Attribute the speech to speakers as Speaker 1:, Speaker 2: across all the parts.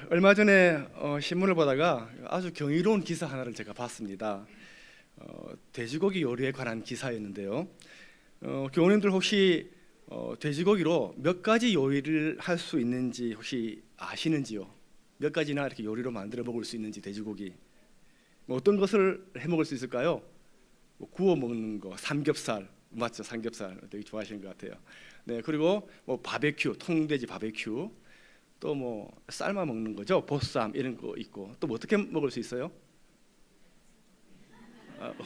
Speaker 1: 얼마 전에 신문을 보다가 아주 경이로운 기사 하나를 제가 봤습니다. 돼지고기 요리에 관한 기사였는데요. 교우님들 혹시 돼지고기로 몇 가지 요리를 할 수 있는지 혹시 아시는지요? 몇 가지나 이렇게 요리로 만들어 먹을 수 있는지 돼지고기 어떤 것을 해 먹을 수 있을까요? 구워 먹는 거, 삼겹살 맞죠? 삼겹살 되게 좋아하시는 것 같아요. 네, 그리고 바베큐, 통돼지 바베큐. 또 삶아 먹는 거죠. 보쌈 이런 거 있고 또 어떻게 먹을 수 있어요?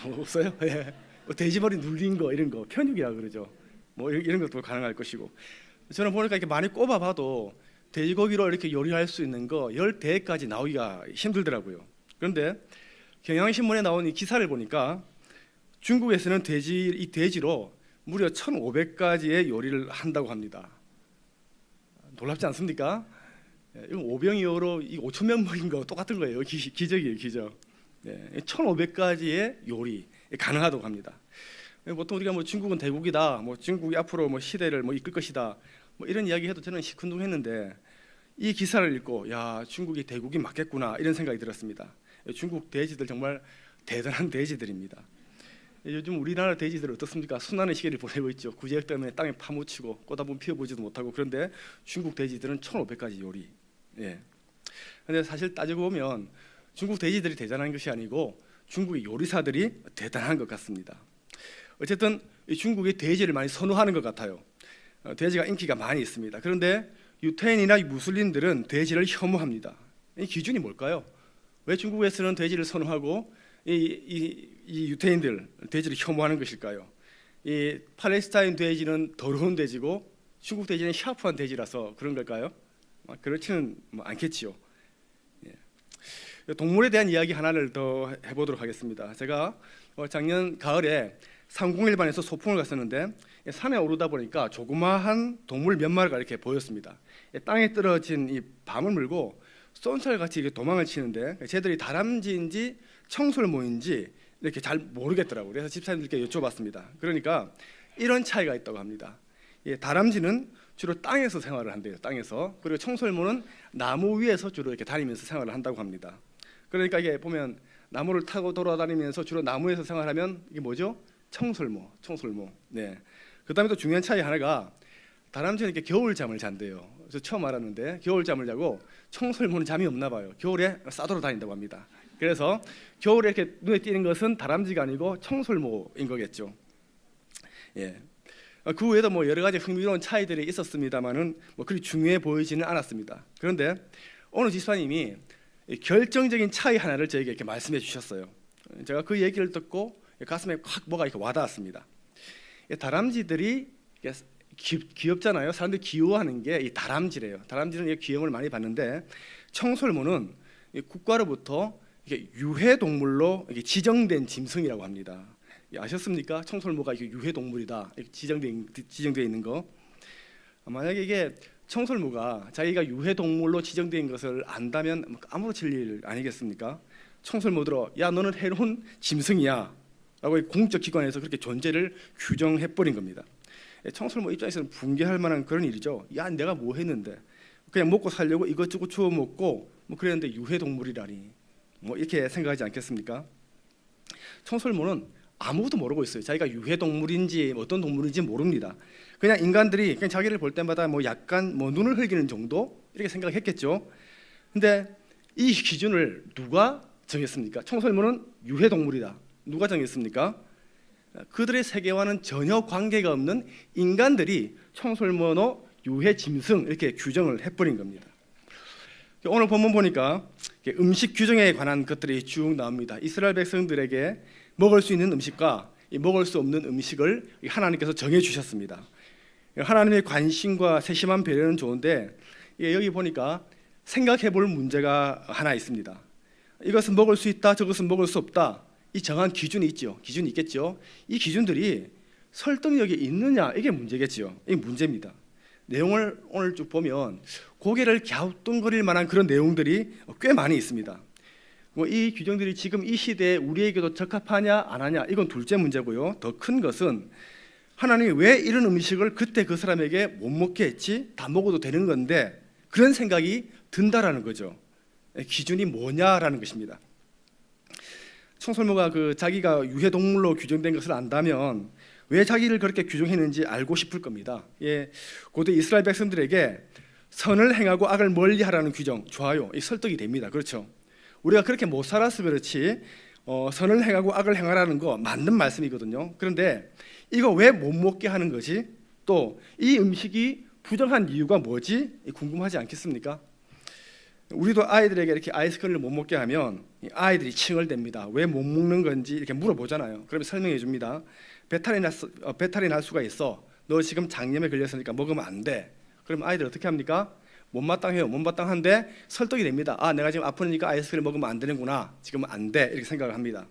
Speaker 1: 없어요? 예. 돼지머리 눌린 거 이런 거 편육이라 그러죠. 이런 것도 가능할 것이고 저는 보니까 이렇게 많이 꼽아봐도 돼지고기로 이렇게 요리할 수 있는 거 10대까지 나오기가 힘들더라고요. 그런데 경향신문에 나온 이 기사를 보니까 중국에서는 이 돼지로 무려 1,500가지의 요리를 한다고 합니다. 놀랍지 않습니까? 이거 오병이어로 5,000명 먹인 거 똑같은 거예요. 기적이에요, 기적. 1,500가지의 요리 가능하다고 합니다. 보통 우리가 중국은 대국이다, 중국이 앞으로 시대를 이끌 것이다, 이런 이야기해도 저는 시큰둥했는데 이 기사를 읽고 야, 중국이 대국이 맞겠구나 이런 생각이 들었습니다. 중국 돼지들 정말 대단한 돼지들입니다. 요즘 우리나라 돼지들 어떻습니까? 순환의 시기를 보내고 있죠. 구제역 때문에 땅에 파묻히고 꽃다분 피워보지도 못하고. 그런데 중국 돼지들은 1,500가지 요리. 근데 사실 따지고 보면 중국 돼지들이 대단한 것이 아니고 중국의 요리사들이 대단한 것 같습니다. 어쨌든 중국이 돼지를 많이 선호하는 것 같아요. 돼지가 인기가 많이 있습니다. 그런데 유태인이나 무슬림들은 돼지를 혐오합니다. 이 기준이 뭘까요? 왜 중국에서는 돼지를 선호하고 이 유태인들 돼지를 혐오하는 것일까요? 이 팔레스타인 돼지는 더러운 돼지고 중국 돼지는 샤프한 돼지라서 그런 걸까요? 그렇지는 않겠지요. 동물에 대한 이야기 하나를 더 해보도록 하겠습니다. 제가 작년 가을에 301반에서 소풍을 갔었는데 산에 오르다 보니까 조그마한 동물 몇 마리가 이렇게 보였습니다. 땅에 떨어진 이 밤을 물고 쏜살같이 이렇게 도망을 치는데 쟤들이 다람쥐인지 청설모인지 이렇게 잘 모르겠더라고요. 그래서 집사님들께 여쭤봤습니다. 그러니까 이런 차이가 있다고 합니다. 다람쥐는 주로 땅에서 생활을 한대요. 땅에서. 그리고 청설모는 나무 위에서 주로 이렇게 다니면서 생활을 한다고 합니다. 그러니까 이게 보면 나무를 타고 돌아다니면서 주로 나무에서 생활하면 이게 뭐죠? 청설모. 네. 그다음에 또 중요한 차이 하나가 다람쥐는 이렇게 겨울잠을 잔대요. 저 처음 알았는데 겨울잠을 자고 청설모는 잠이 없나 봐요. 겨울에 싸돌아 다닌다고 합니다. 그래서 겨울에 이렇게 눈에 띄는 것은 다람쥐가 아니고 청설모인 거겠죠. 그 외에도 여러 가지 흥미로운 차이들이 있었습니다만은 그리 중요해 보이지는 않았습니다. 그런데 오늘 집사님이 결정적인 차이 하나를 저에게 이렇게 말씀해 주셨어요. 제가 그 얘기를 듣고 가슴에 확 뭐가 이렇게 와닿았습니다. 다람쥐들이 귀엽잖아요. 사람들이 귀여워하는 게 이 다람쥐래요. 다람쥐는 귀여움을 많이 받는데 청설모는 국가로부터 유해동물로 지정된 짐승이라고 합니다. 아셨습니까? 청설모가 유해동물이다 지정되어 있는 거. 만약에 이게 청설모가 자기가 유해동물로 지정된 것을 안다면 아무렇지 일 아니겠습니까? 청설모들어 야 너는 해로운 짐승이야 라고 공적 기관에서 그렇게 존재를 규정해버린 겁니다. 청설모 입장에서는 붕괴할 만한 그런 일이죠. 야 내가 뭐 했는데 그냥 먹고 살려고 이것저것 주워 먹고 그랬는데 유해동물이라니 이렇게 생각하지 않겠습니까? 청설모는 아무도 모르고 있어요. 자기가 유해동물인지 어떤 동물인지 모릅니다. 그냥 인간들이 그냥 자기를 볼 때마다 약간 눈을 흘기는 정도 이렇게 생각했겠죠. 근데 이 기준을 누가 정했습니까? 청설모는 유해동물이다. 누가 정했습니까? 그들의 세계와는 전혀 관계가 없는 인간들이 청설모노 유해짐승 이렇게 규정을 해버린 겁니다. 오늘 본문 보니까 음식 규정에 관한 것들이 쭉 나옵니다. 이스라엘 백성들에게 먹을 수 있는 음식과 먹을 수 없는 음식을 하나님께서 정해 주셨습니다. 하나님의 관심과 세심한 배려는 좋은데 여기 보니까 생각해 볼 문제가 하나 있습니다. 이것은 먹을 수 있다, 저것은 먹을 수 없다. 이 정한 기준이 있죠. 기준이 있겠죠. 이 기준들이 설득력이 있느냐 이게 문제겠죠. 이게 문제입니다. 내용을 오늘 쭉 보면 고개를 갸우뚱거릴 만한 그런 내용들이 꽤 많이 있습니다. 이 규정들이 지금 이 시대에 우리에게도 적합하냐 안 하냐 이건 둘째 문제고요. 더 큰 것은 하나님이 왜 이런 음식을 그때 그 사람에게 못 먹게 했지? 다 먹어도 되는 건데 그런 생각이 든다라는 거죠. 기준이 뭐냐라는 것입니다. 청설모가 자기가 유해동물로 규정된 것을 안다면 왜 자기를 그렇게 규정했는지 알고 싶을 겁니다. 고대 이스라엘 백성들에게 선을 행하고 악을 멀리하라는 규정, 좋아요. 설득이 됩니다. 그렇죠? 우리가 그렇게 못 살아서 그렇지 선을 행하고 악을 행하라는 거 맞는 말씀이거든요. 그런데 이거 왜 못 먹게 하는 거지? 또 이 음식이 부정한 이유가 뭐지? 궁금하지 않겠습니까? 우리도 아이들에게 이렇게 아이스크림을 못 먹게 하면 아이들이 칭얼댑니다. 왜 못 먹는 건지 이렇게 물어보잖아요. 그러면 설명해 줍니다. 배탈이 날 수가 있어. 너 지금 장염에 걸렸으니까 먹으면 안 돼. 그럼 아이들 어떻게 합니까? 못마땅해요. 못마땅한데 설득이 됩니다. 아, 내가 지금 아프니까 아이스크림 먹으면 안 되는구나. 지금은 안 돼. 이렇게 생각을 합니다.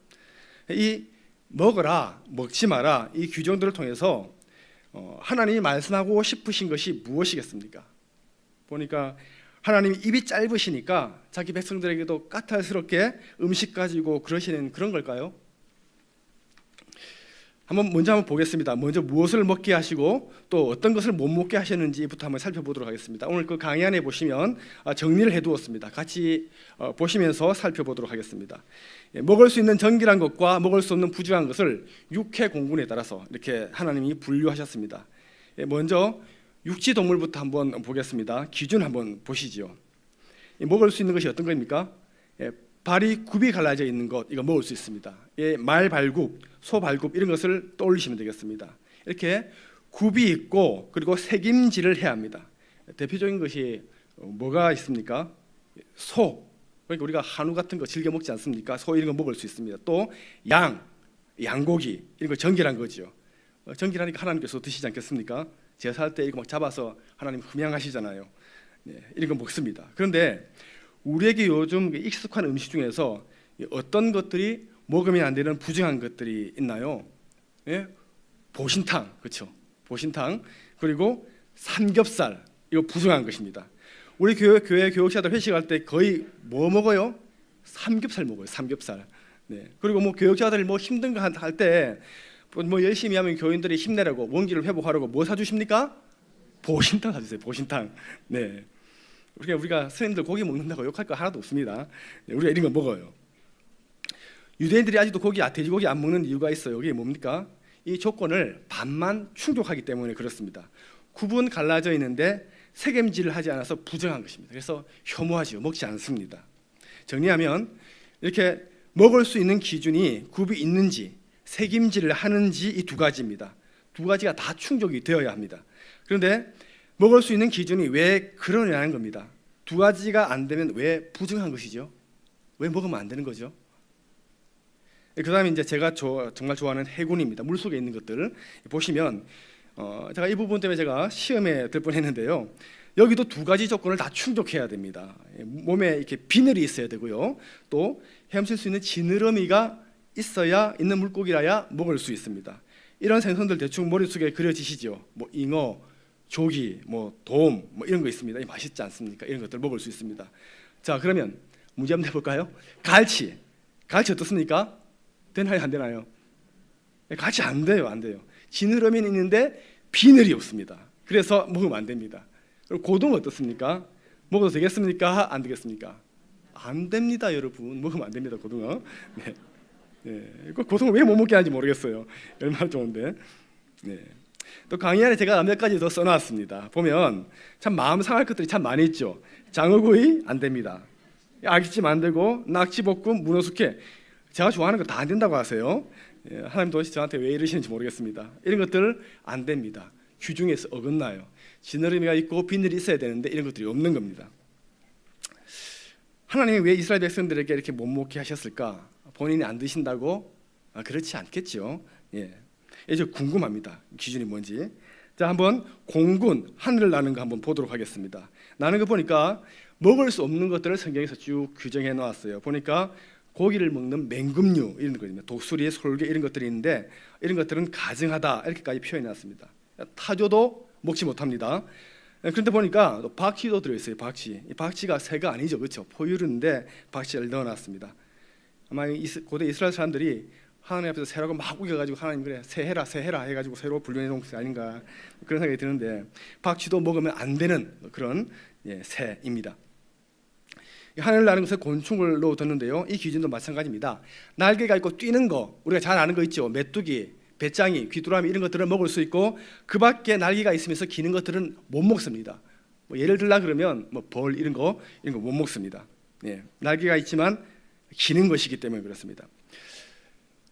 Speaker 1: 이 먹어라, 먹지 마라 이 규정들을 통해서 하나님이 말씀하고 싶으신 것이 무엇이겠습니까? 보니까 하나님이 입이 짧으시니까 자기 백성들에게도 까탈스럽게 음식 가지고 그러시는 그런 걸까요? 먼저 한번 보겠습니다. 먼저 무엇을 먹게 하시고 또 어떤 것을 못 먹게 하셨는지부터 한번 살펴보도록 하겠습니다. 오늘 그 강의 안에 보시면 정리를 해두었습니다. 같이 보시면서 살펴보도록 하겠습니다. 먹을 수 있는 정결한 것과 먹을 수 없는 부정한 것을 육해 공군에 따라서 이렇게 하나님이 분류하셨습니다. 먼저 육지 동물부터 한번 보겠습니다. 기준 한번 보시죠. 먹을 수 있는 것이 어떤 겁니까? 발이 굽이 갈라져 있는 것, 이거 먹을 수 있습니다. 말 발굽, 소 발굽 이런 것을 떠올리시면 되겠습니다. 이렇게 굽이 있고 그리고 색임질을 해야 합니다. 대표적인 것이 뭐가 있습니까? 소, 그러니까 우리가 한우 같은 거 즐겨 먹지 않습니까? 소 이런 거 먹을 수 있습니다. 또 양고기 이런 거 정결한 거죠. 정결하니까 하나님께서 드시지 않겠습니까? 제사할 때 이거 막 잡아서 하나님 흠양하시잖아요. 이런 거 먹습니다. 그런데 우리에게 요즘 익숙한 음식 중에서 어떤 것들이 먹으면 안 되는 부정한 것들이 있나요? 보신탕, 그렇죠? 보신탕 그리고 삼겹살 이거 부정한 것입니다. 우리 교회 교역자들 회식할 때 거의 뭐 먹어요? 삼겹살 먹어요. 삼겹살. 그리고 교역자들 힘든 거 할 때 열심히 하면 교인들이 힘내라고 원기를 회복하라고 뭐 사주십니까? 보신탕 사주세요. 보신탕. 우리가 스님들 고기 먹는다고 욕할 거 하나도 없습니다. 우리가 이런 거 먹어요. 유대인들이 아직도 돼지고기 안 먹는 이유가 있어요. 이게 뭡니까? 이 조건을 반만 충족하기 때문에 그렇습니다. 굽은 갈라져 있는데 색임질을 하지 않아서 부정한 것입니다. 그래서 혐오하지요. 먹지 않습니다. 정리하면 이렇게 먹을 수 있는 기준이 굽이 있는지 색임질을 하는지 이 두 가지입니다. 두 가지가 다 충족이 되어야 합니다. 그런데 먹을 수 있는 기준이 왜 그러냐는 겁니다. 두 가지가 안 되면 왜 부정한 것이죠? 왜 먹으면 안 되는 거죠? 그 다음에 이제 제가 정말 좋아하는 해군입니다. 물속에 있는 것들 보시면 제가 이 부분 때문에 제가 시험에 들 뻔했는데요. 여기도 두 가지 조건을 다 충족해야 됩니다. 몸에 이렇게 비늘이 있어야 되고요. 또 헤엄칠 수 있는 지느러미가 있는 물고기라야 먹을 수 있습니다. 이런 생선들 대충 머릿속에 그려지시죠? 잉어, 조기, 돔 이런 거 있습니다. 맛있지 않습니까? 이런 것들 먹을 수 있습니다. 자, 그러면 문제 한번 해볼까요? 갈치 어떻습니까? 되나요, 안 되나요? 갈치 안 돼요. 지느러미는 있는데 비늘이 없습니다. 그래서 먹으면 안 됩니다. 그리고 고등어 어떻습니까? 먹어도 되겠습니까? 안 되겠습니까? 안 됩니다, 여러분. 먹으면 안 됩니다, 고등어. 고등어 왜 못 먹게 하는지 모르겠어요. 얼마나 좋은데. 또 강의 안에 제가 몇 가지 더 써놨습니다. 보면 참 마음 상할 것들이 참 많이 있죠. 장어구이 안 됩니다. 아귀찜 안 되고 낙지볶음, 문어숙회 제가 좋아하는 거 다 안 된다고 하세요. 하나님도 저한테 왜 이러시는지 모르겠습니다. 이런 것들 안 됩니다. 규중에서 어긋나요. 지느러미가 있고 비늘이 있어야 되는데 이런 것들이 없는 겁니다. 하나님이 왜 이스라엘 백성들에게 이렇게 못 먹게 하셨을까? 본인이 안 드신다고? 그렇지 않겠죠. 이제 궁금합니다. 기준이 뭔지. 자, 한번 공군 하늘을 나는 거 한번 보도록 하겠습니다. 나는 거 보니까 먹을 수 없는 것들을 성경에서 쭉 규정해 놓았어요. 보니까 고기를 먹는 맹금류 이런 거거든요. 독수리, 솔개 이런 것들이 있는데 이런 것들은 가증하다 이렇게까지 표현해 놨습니다. 타조도 먹지 못합니다. 그런데 보니까 또 박쥐도 들어있어요. 이 박쥐가 새가 아니죠, 그렇죠? 포유류인데 박쥐를 넣어놨습니다. 아마 고대 이스라엘 사람들이 하나님 앞에서 새라고 막 우겨가지고 하나님 그래 새해라 해가지고 새로 불려내 놓은 것이 아닌가 그런 생각이 드는데 박쥐도 먹으면 안 되는 그런 새입니다. 하늘 나는 것을 곤충으로 듣는데요. 이 기준도 마찬가지입니다. 날개가 있고 뛰는 거 우리가 잘 아는 거 있죠. 메뚜기, 배짱이, 귀뚜라미 이런 것들은 먹을 수 있고 그 밖에 날개가 있으면서 기는 것들은 못 먹습니다. 뭐 예를 들라 그러면 뭐 벌 이런 거 못 먹습니다. 날개가 있지만 기는 것이기 때문에 그렇습니다.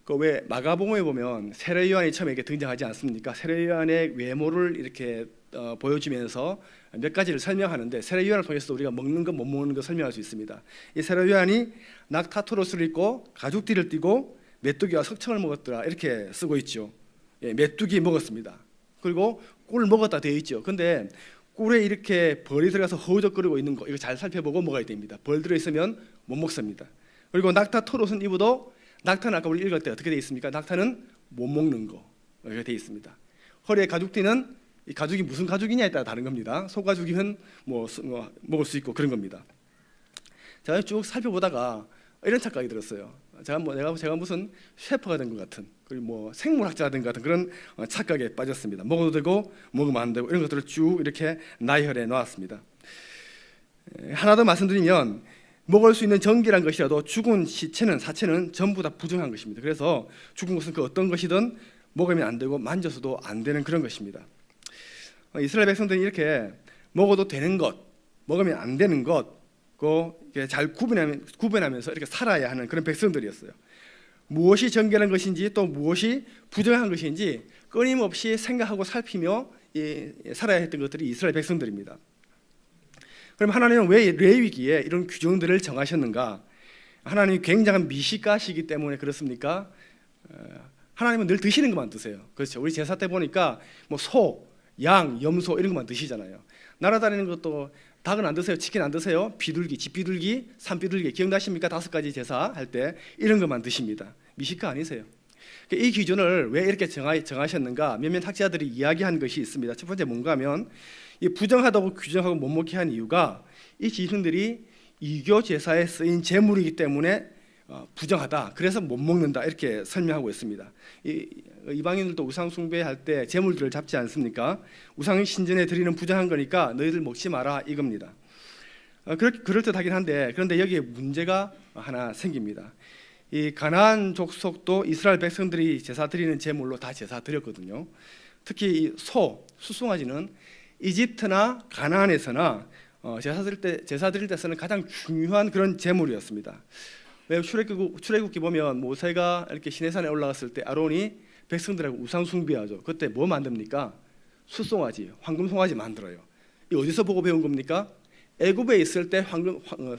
Speaker 1: 그 왜 마가복음에 보면 세례 요한이 처음에 이렇게 등장하지 않습니까? 세례 요한의 외모를 이렇게 보여주면서 몇 가지를 설명하는데 세례 요한을 통해서 우리가 먹는 것 못 먹는 것 설명할 수 있습니다. 이 세례 요한이 낙타토로스를 입고 가죽띠를 띠고 메뚜기와 석청을 먹었더라 이렇게 쓰고 있죠. 메뚜기 먹었습니다. 그리고 꿀을 먹었다 되어 있죠. 근데 꿀에 이렇게 벌이 들어가서 허우적거리고 있는 거 이거 잘 살펴보고 먹어야 됩니다. 벌 들어 있으면 못 먹습니다. 그리고 낙타토로스는 입어도 낙타는 아까 우리 읽을 때 어떻게 되어 있습니까? 낙타는 못 먹는 거 이렇게 되어 있습니다. 허리에 가죽띠는 이 가죽이 무슨 가죽이냐에 따라 다른 겁니다. 소가죽이면 뭐 먹을 수 있고 그런 겁니다. 제가 쭉 살펴보다가 이런 착각이 들었어요. 제가 무슨 셰프가 된 것 같은 그리고 뭐 생물학자가 된 것 같은 그런 착각에 빠졌습니다. 먹어도 되고 먹으면 안 되고 이런 것들을 쭉 이렇게 나열해 놓았습니다. 하나 더 말씀드리면 먹을 수 있는 전기란 것이라도 죽은 사체는 전부 다 부정한 것입니다. 그래서 죽은 것은 그 어떤 것이든 먹으면 안 되고 만져서도 안 되는 그런 것입니다. 이스라엘 백성들이 이렇게 먹어도 되는 것, 먹으면 안 되는 것, 잘 구분하면서 이렇게 살아야 하는 그런 백성들이었어요. 무엇이 정결한 것인지 또 무엇이 부정한 것인지 끊임없이 생각하고 살피며 살아야 했던 것들이 이스라엘 백성들입니다. 그럼 하나님은 왜 레위기에 이런 규정들을 정하셨는가? 하나님이 굉장한 미식가시기 때문에 그렇습니까? 하나님은 늘 드시는 것만 드세요. 그렇죠. 우리 제사 때 보니까 뭐 소, 양, 염소 이런 것만 드시잖아요. 날아다니는 것도 닭은 안 드세요. 치킨 안 드세요. 비둘기, 집비둘기, 산비둘기 기억나십니까? 5가지 제사 할 때 이런 것만 드십니다. 미식가 아니세요. 이 기준을 왜 이렇게 정하셨는가? 몇몇 학자들이 이야기한 것이 있습니다. 첫 번째 뭔가 하면 이 부정하다고 규정하고 못 먹게 한 이유가 이 기준들이 이교 제사에 쓰인 제물이기 때문에 부정하다. 그래서 못 먹는다. 이렇게 설명하고 있습니다. 이방인들도 우상 숭배할 때 제물들을 잡지 않습니까? 우상 신전에 드리는 부정한 거니까 너희들 먹지 마라 이겁니다. 그럴듯하긴 한데 그런데 여기에 문제가 하나 생깁니다. 이 가나안 족속도 이스라엘 백성들이 제사 드리는 제물로 다 제사 드렸거든요. 특히 이 수송아지는 이집트나 가나안에서나 제사 드릴 때 쓰는 가장 중요한 그런 제물이었습니다. 왜 출애굽기 보면 모세가 이렇게 시내산에 올라갔을 때 아론이 백성들하고 우상 숭배하죠. 그때 뭐 만듭니까? 숫송아지, 황금송아지 만들어요. 이 어디서 보고 배운 겁니까? 애굽에 있을 때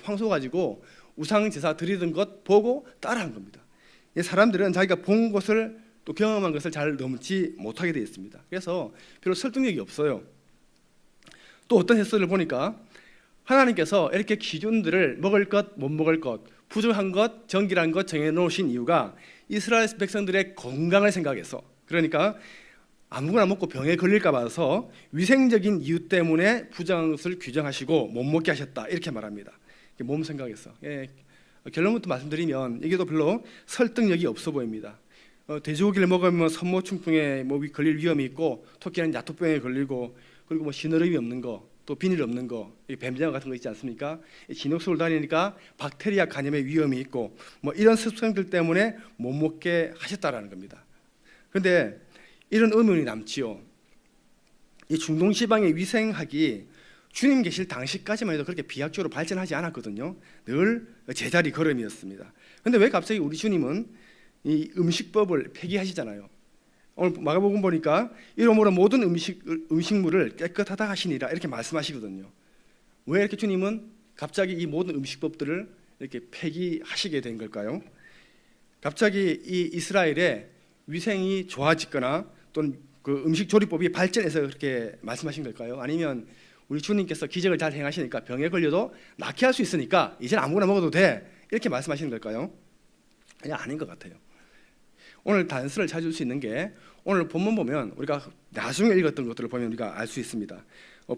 Speaker 1: 황소 가지고 우상 제사 드리던 것 보고 따라한 겁니다. 사람들은 자기가 본 것을 또 경험한 것을 잘 넘지 못하게 되어 있습니다. 그래서 별로 설득력이 없어요. 또 어떤 해설을 보니까 하나님께서 이렇게 기준들을 먹을 것, 못 먹을 것, 부정한 것, 정결한 것 정해놓으신 이유가 이스라엘 백성들의 건강을 생각해서 그러니까 아무거나 먹고 병에 걸릴까 봐서 위생적인 이유 때문에 부정한 것을 규정하시고 못 먹게 하셨다 이렇게 말합니다. 몸 생각해서 결론부터 말씀드리면 이게 또 별로 설득력이 없어 보입니다. 돼지고기를 먹으면 선모충풍에 걸릴 위험이 있고 토끼는 야토병에 걸리고 그리고 시너름이 없는 거, 또 비닐 없는 거, 뱀장어 같은 거 있지 않습니까? 진흙속을 다니니까 박테리아 감염의 위험이 있고 이런 습성들 때문에 못 먹게 하셨다라는 겁니다. 그런데 이런 의문이 남지요. 이 중동 지방의 위생학이 주님 계실 당시까지만 해도 그렇게 비약적으로 발전하지 않았거든요. 늘 제자리 걸음이었습니다. 그런데 왜 갑자기 우리 주님은 이 음식법을 폐기하시잖아요. 오늘 마가복음 보니까 이러므로 모든 음식물을 깨끗하다 하시니라 이렇게 말씀하시거든요. 왜 이렇게 주님은 갑자기 이 모든 음식법들을 이렇게 폐기하시게 된 걸까요? 갑자기 이 이스라엘의 위생이 좋아지거나 또는 그 음식 조리법이 발전해서 그렇게 말씀하신 걸까요? 아니면 우리 주님께서 기적을 잘 행하시니까 병에 걸려도 낫게 할 수 있으니까 이제는 아무거나 먹어도 돼 이렇게 말씀하시는 걸까요? 그냥 아닌 것 같아요. 오늘 단서를 찾을 수 있는 게 오늘 본문 보면 우리가 나중에 읽었던 것들을 보면 우리가 알 수 있습니다.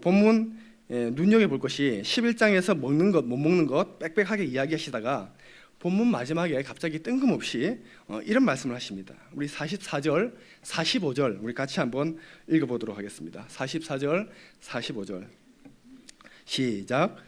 Speaker 1: 본문 눈여겨볼 것이 11장에서 먹는 것 못 먹는 것 빽빽하게 이야기하시다가 본문 마지막에 갑자기 뜬금없이 이런 말씀을 하십니다. 우리 44절, 45절 우리 같이 한번 읽어보도록 하겠습니다. 44절, 45절 시작.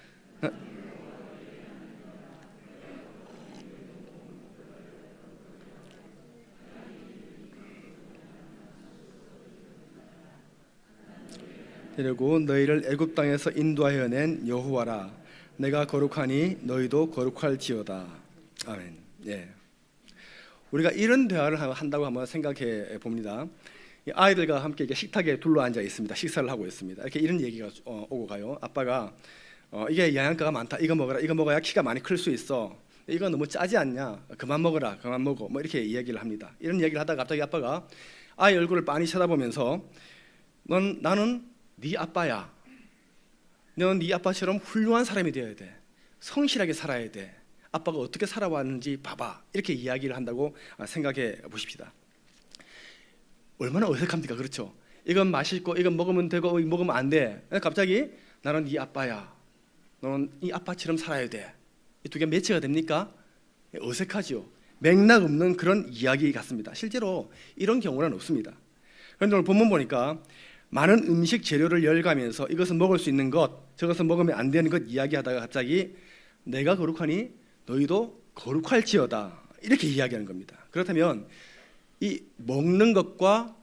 Speaker 1: 데리고 너희를 애굽 땅에서 인도하여 낸 여호와라. 내가 거룩하니 너희도 거룩할지어다. 아멘. 예. 우리가 이런 대화를 한다고 한번 생각해 봅니다. 아이들과 함께 이제 식탁에 둘러 앉아 있습니다. 식사를 하고 있습니다. 이렇게 이런 얘기가 오고 가요. 아빠가 이게 영양가가 많다. 이거 먹어라. 이거 먹어야 키가 많이 클 수 있어. 이거 너무 짜지 않냐? 그만 먹어라. 그만 먹어. 뭐 이렇게 이야기를 합니다. 이런 얘기를 하다가 갑자기 아빠가 아이 얼굴을 빤히 쳐다보면서 나는 네 아빠야. 너는 네 아빠처럼 훌륭한 사람이 되어야 돼. 성실하게 살아야 돼. 아빠가 어떻게 살아왔는지 봐봐. 이렇게 이야기를 한다고 생각해 보십시다. 얼마나 어색합니까? 그렇죠? 이건 맛있고 이건 먹으면 되고 이거 먹으면 안 돼. 갑자기 나는 네 아빠야. 너는 이 아빠처럼 살아야 돼. 이 두 개 매치가 됩니까? 어색하죠. 맥락 없는 그런 이야기 같습니다. 실제로 이런 경우는 없습니다. 그런데 오늘 본문 보니까 많은 음식 재료를 열가면서 이것은 먹을 수 있는 것, 저것은 먹으면 안 되는 것 이야기하다가 갑자기 내가 거룩하니 너희도 거룩할지어다 이렇게 이야기하는 겁니다. 그렇다면 이 먹는 것과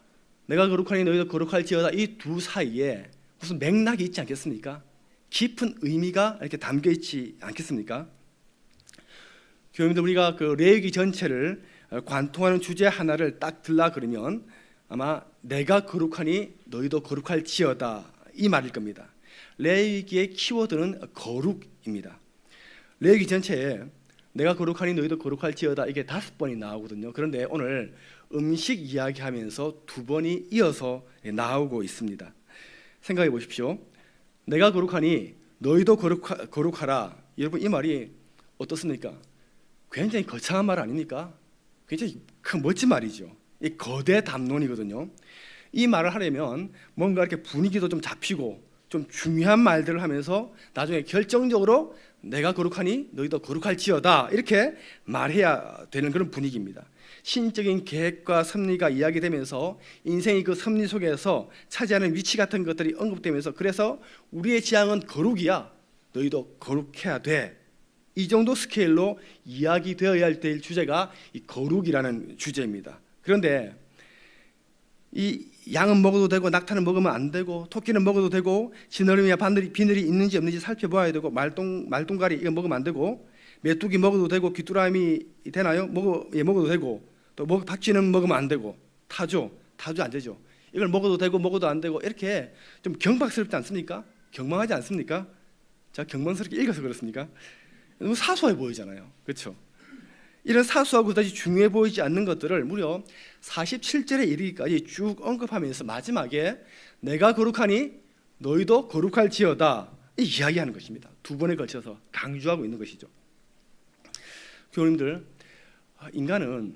Speaker 1: 내가 거룩하니 너희도 거룩할지어다 이 두 사이에 무슨 맥락이 있지 않겠습니까? 깊은 의미가 이렇게 담겨 있지 않겠습니까? 교우님들, 우리가 그 레위기 전체를 관통하는 주제 하나를 딱 들라 그러면 아마 내가 거룩하니 너희도 거룩할지어다 이 말일 겁니다. 레위기의 키워드는 거룩입니다. 레위기 전체에 내가 거룩하니 너희도 거룩할지어다 이게 5번이 나오거든요. 그런데 오늘 음식 이야기하면서 2번이 이어서 나오고 있습니다. 생각해 보십시오. 내가 거룩하니 너희도 거룩하라. 여러분, 이 말이 어떻습니까? 굉장히 거창한 말 아닙니까? 굉장히 큰 멋진 말이죠. 이 거대 담론이거든요. 이 말을 하려면 뭔가 이렇게 분위기도 좀 잡히고 좀 중요한 말들을 하면서 나중에 결정적으로 내가 거룩하니 너희도 거룩할지어다 이렇게 말해야 되는 그런 분위기입니다. 신적인 계획과 섭리가 이야기되면서 인생의 그 섭리 속에서 차지하는 위치 같은 것들이 언급되면서 그래서 우리의 지향은 거룩이야. 너희도 거룩해야 돼. 이 정도 스케일로 이야기되어야 될 주제가 이 거룩이라는 주제입니다. 그런데 이 양은 먹어도 되고 낙타는 먹으면 안 되고 토끼는 먹어도 되고 지느러미와 비늘이 있는지 없는지 살펴봐야 되고 말똥가리 이거 먹으면 안 되고 메뚜기 먹어도 되고 귀뚜라미 되나요? 먹어도 되고 또 박쥐는 먹으면 안 되고 타조 안 되죠. 이걸 먹어도 되고 먹어도 안 되고 이렇게 좀 경박스럽지 않습니까? 경망하지 않습니까? 제가 경망스럽게 읽어서 그렇습니까? 너무 사소해 보이잖아요. 그렇죠? 이런 사소하고 그다지 중요해 보이지 않는 것들을 무려 47절에 이르기까지 쭉 언급하면서 마지막에 내가 거룩하니 너희도 거룩할지어다 이야기하는 것입니다. 2번에 걸쳐서 강조하고 있는 것이죠. 교우님들, 인간은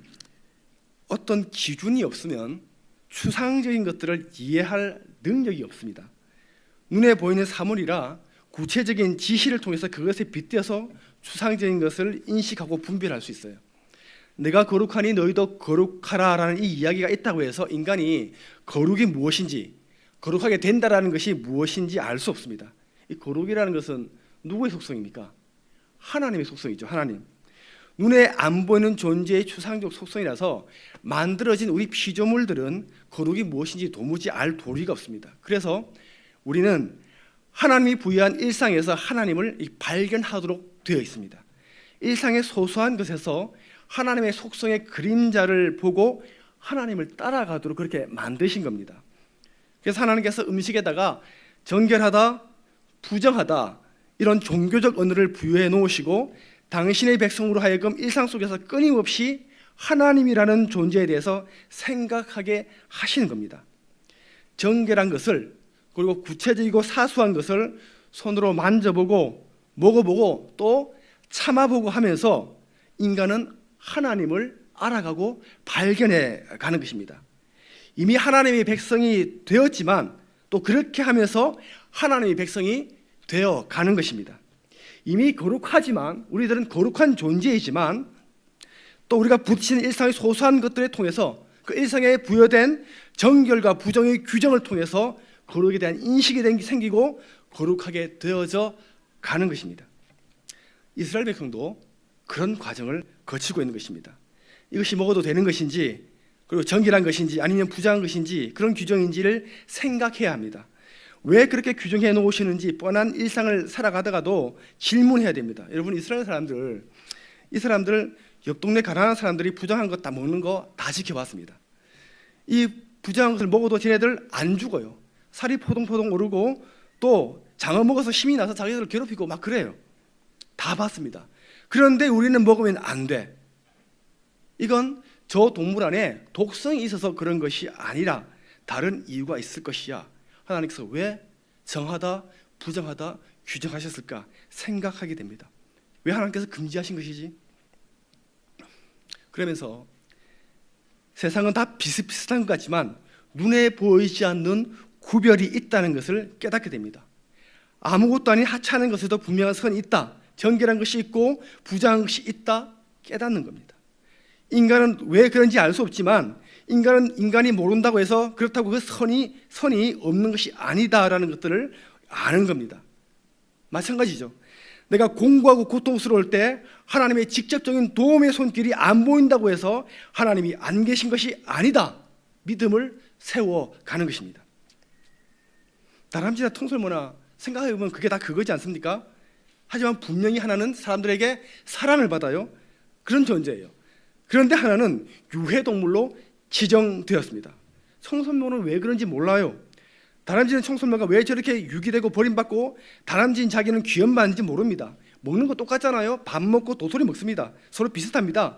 Speaker 1: 어떤 기준이 없으면 추상적인 것들을 이해할 능력이 없습니다. 눈에 보이는 사물이라 구체적인 지시를 통해서 그것에 빗대서 추상적인 것을 인식하고 분별할 수 있어요. 내가 거룩하니 너희도 거룩하라라는 이 이야기가 있다고 해서 인간이 거룩이 무엇인지, 거룩하게 된다라는 것이 무엇인지 알 수 없습니다. 이 거룩이라는 것은 누구의 속성입니까? 하나님의 속성이죠. 하나님. 눈에 안 보이는 존재의 추상적 속성이라서 만들어진 우리 피조물들은 거룩이 무엇인지 도무지 알 도리가 없습니다. 그래서 우리는 하나님이 부여한 일상에서 하나님을 발견하도록 되어 있습니다. 일상의 소소한 것에서 하나님의 속성의 그림자를 보고 하나님을 따라가도록 그렇게 만드신 겁니다. 그래서 하나님께서 음식에다가 정결하다, 부정하다 이런 종교적 언어를 부여해 놓으시고 당신의 백성으로 하여금 일상 속에서 끊임없이 하나님이라는 존재에 대해서 생각하게 하시는 겁니다. 정결한 것을 그리고 구체적이고 사소한 것을 손으로 만져보고 먹어보고 또 참아보고 하면서 인간은 하나님을 알아가고 발견해 가는 것입니다. 이미 하나님의 백성이 되었지만 또 그렇게 하면서 하나님의 백성이 되어 가는 것입니다. 이미 거룩하지만 우리들은 거룩한 존재이지만 또 우리가 부딪히는 일상의 소소한 것들을 통해서 그 일상에 부여된 정결과 부정의 규정을 통해서 거룩에 대한 인식이 생기고 거룩하게 되어져 가는 것입니다. 이스라엘 백성도 그런 과정을 거치고 있는 것입니다. 이것이 먹어도 되는 것인지, 그리고 정결한 것인지 아니면 부정한 것인지 그런 규정인지를 생각해야 합니다. 왜 그렇게 규정해 놓으시는지 뻔한 일상을 살아가다가도 질문해야 됩니다. 여러분, 이스라엘 사람들, 이 사람들 옆 동네 가난한 사람들이 부정한 것 다 먹는 거 다 지켜봤습니다. 이 부정한 것을 먹어도 쟤네들 안 죽어요. 살이 포동포동 오르고 또 장어 먹어서 힘이 나서 자기들을 괴롭히고 막 그래요. 다 봤습니다. 그런데 우리는 먹으면 안 돼. 이건 저 동물 안에 독성이 있어서 그런 것이 아니라 다른 이유가 있을 것이야. 하나님께서 왜 정하다, 부정하다 규정하셨을까 생각하게 됩니다. 왜 하나님께서 금지하신 것이지? 그러면서 세상은 다 비슷비슷한 것 같지만 눈에 보이지 않는 구별이 있다는 것을 깨닫게 됩니다. 아무것도 아닌 하찮은 것에도 분명한 선이 있다. 정결한 것이 있고 부정한 것이 있다. 깨닫는 겁니다. 인간은 왜 그런지 알 수 없지만 인간이 모른다고 해서 그렇다고 그 선이 없는 것이 아니다라는 것들을 아는 겁니다. 마찬가지죠. 내가 공고하고 고통스러울 때 하나님의 직접적인 도움의 손길이 안 보인다고 해서 하나님이 안 계신 것이 아니다. 믿음을 세워가는 것입니다. 다람쥐나 청설모나 생각해보면 그게 다 그거지 않습니까? 하지만 분명히 하나는 사람들에게 사랑을 받아요. 그런 존재예요. 그런데 하나는 유해동물로 지정되었습니다. 청설모는 왜 그런지 몰라요. 다람쥐는 청설모가 왜 저렇게 유기되고 버림받고 다람쥐인 자기는 귀염받는지 모릅니다. 먹는 거 똑같잖아요. 밥 먹고 도토리 먹습니다. 서로 비슷합니다.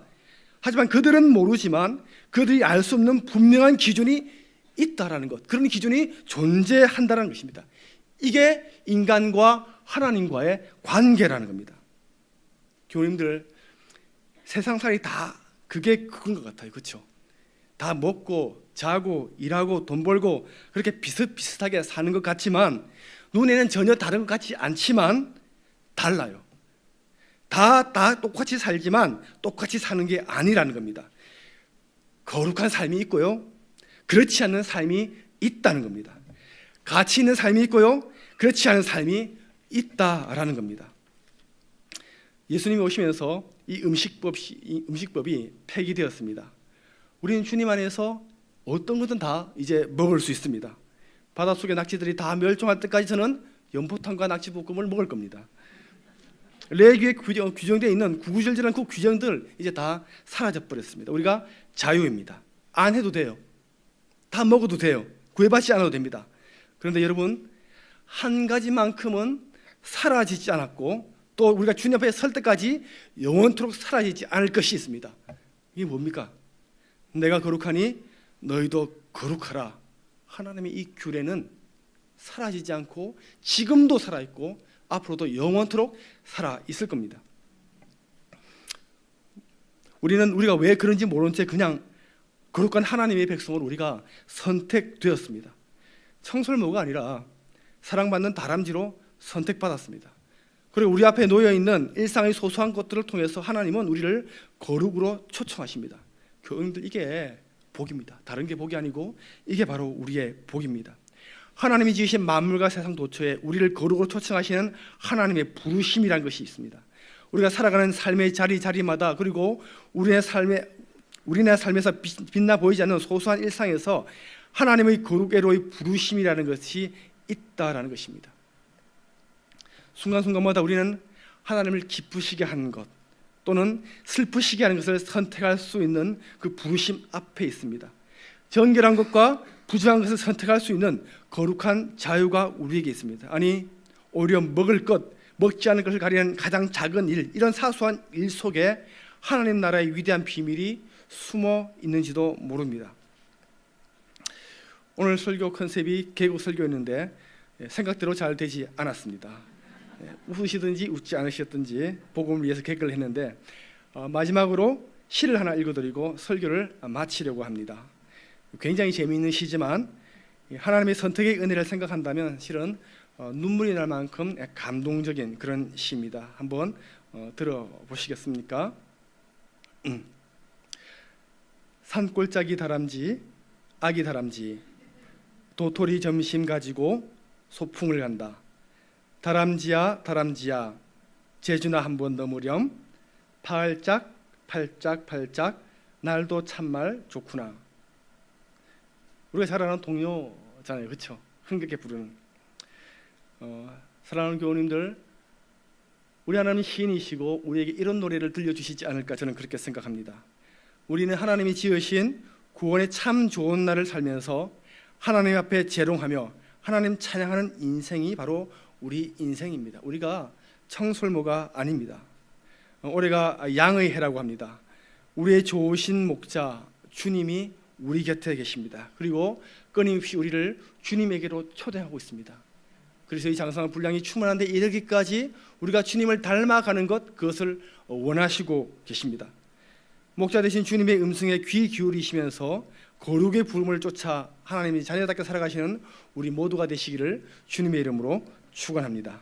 Speaker 1: 하지만 그들은 모르지만 그들이 알 수 없는 분명한 기준이 있다라는 것, 그런 기준이 존재한다는 것입니다. 이게 인간과 하나님과의 관계라는 겁니다. 교우님들, 세상살이 다 그게 그건 것 같아요. 그렇죠? 다 먹고 자고 일하고 돈 벌고 그렇게 비슷비슷하게 사는 것 같지만 눈에는 전혀 다른 것 같지 않지만 달라요. 다 똑같이 살지만 똑같이 사는 게 아니라는 겁니다. 거룩한 삶이 있고요, 그렇지 않은 삶이 있다는 겁니다. 가치 있는 삶이 있고요, 그렇지 않은 삶이 있다라는 겁니다. 예수님이 오시면서 이 음식법이 폐기되었습니다. 우리는 주님 안에서 어떤 것은 다 이제 먹을 수 있습니다. 바닷속의 낙지들이 다 멸종할 때까지 저는 연포탕과 낙지볶음을 먹을 겁니다. 레위기에 규정되어 있는 구구절절한 그 규정들 이제 다 사라져 버렸습니다. 우리가 자유입니다. 안 해도 돼요. 다 먹어도 돼요. 구애받지 않아도 됩니다. 그런데 여러분, 한 가지만큼은 사라지지 않았고 또 우리가 주님 앞에 설 때까지 영원토록 사라지지 않을 것이 있습니다. 이게 뭡니까? 내가 거룩하니 너희도 거룩하라. 하나님의 이 규례는 사라지지 않고 지금도 살아있고 앞으로도 영원토록 살아있을 겁니다. 우리가 왜 그런지 모른 채 그냥 거룩한 하나님의 백성으로 우리가 선택되었습니다. 청설모가 아니라 사랑받는 다람쥐로 선택받았습니다. 그리고 우리 앞에 놓여있는 일상의 소소한 것들을 통해서 하나님은 우리를 거룩으로 초청하십니다. 교우님들, 이게 복입니다. 다른 게 복이 아니고 이게 바로 우리의 복입니다. 하나님이 지으신 만물과 세상 도처에 우리를 거룩으로 초청하시는 하나님의 부르심이라는 것이 있습니다. 우리가 살아가는 삶의 자리마다 그리고 우리네 삶에서 빛나 보이지 않는 소소한 일상에서 하나님의 거룩에로의 부르심이라는 것이 있다라는 것입니다. 순간순간마다 우리는 하나님을 기쁘시게 하는 것 또는 슬프시게 하는 것을 선택할 수 있는 그 부르심 앞에 있습니다. 정결한 것과 부정한 것을 선택할 수 있는 거룩한 자유가 우리에게 있습니다. 아니, 오히려 먹을 것, 먹지 않을 것을 가리는 가장 작은 일, 이런 사소한 일 속에 하나님 나라의 위대한 비밀이 숨어 있는지도 모릅니다. 오늘 설교 컨셉이 개국 설교였는데 생각대로 잘 되지 않았습니다. 웃으시든지 웃지 않으셨든지 복음을 위해서 개그를 했는데 마지막으로 시를 하나 읽어드리고 설교를 마치려고 합니다. 굉장히 재미있는 시지만 하나님의 선택의 은혜를 생각한다면 실은 눈물이 날 만큼 감동적인 그런 시입니다. 한번 들어보시겠습니까? 산골짜기 다람쥐, 아기 다람쥐, 도토리 점심 가지고 소풍을 간다. 다람쥐야 다람쥐야, 제주나 한번 넘으렴. 팔짝 팔짝 팔짝, 날도 참말 좋구나. 우리가 잘 아는 동요잖아요, 그렇죠? 흥겹게 부르는. 사랑하는 교우님들, 우리 하나님 시인이시고 우리에게 이런 노래를 들려주시지 않을까 저는 그렇게 생각합니다. 우리는 하나님이 지으신 구원의 참 좋은 날을 살면서 하나님 앞에 재롱하며 하나님 찬양하는 인생이 바로 우리 인생입니다. 우리가 청설모가 아닙니다. 올해가 양의 해라고 합니다. 우리의 좋으신 목자 주님이 우리 곁에 계십니다. 그리고 끊임없이 우리를 주님에게로 초대하고 있습니다. 그래서 이 장성한 분량이 충만한데 이르기까지 우리가 주님을 닮아가는 것, 그것을 원하시고 계십니다. 목자 되신 주님의 음성에 귀 기울이시면서 거룩의 부름을 쫓아 하나님의 자녀답게 살아가시는 우리 모두가 되시기를 주님의 이름으로 축원합니다.